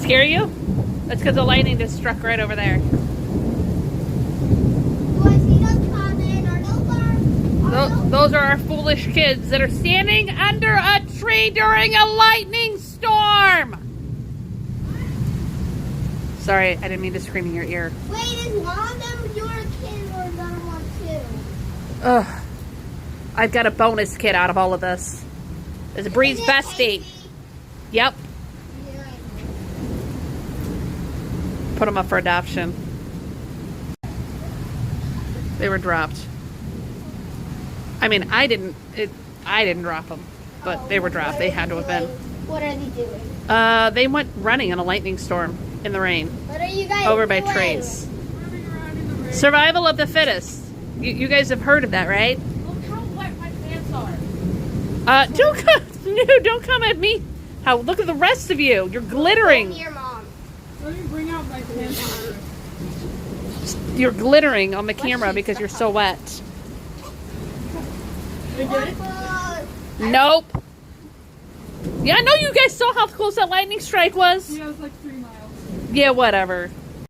scare you? That's because the lightning just struck right over there. Those are our foolish kids that are standing under a tree during a lightning storm. Sorry, I didn't mean to scream in your ear. Wait, is one of them your kid or another one too? Ugh. I've got a bonus kid out of all of this. It's Bree's bestie. Yep. Put them up for adoption. They were dropped. I mean, I didn't drop them, but they were dropped. They had to have been. What are they doing? They went running in a lightning storm in the rain. What are you guys over by doing? trees. Survival of the fittest. You guys have heard of that, right? Look how wet my pants are. Don't come at me. Look at the rest of you. You're glittering. Your mom. Let me bring out my pants. You're glittering on the camera because you're so wet. You get it? Nope. Yeah, I know you guys saw how close that lightning strike was. Yeah, it was like 3 miles. Yeah, whatever.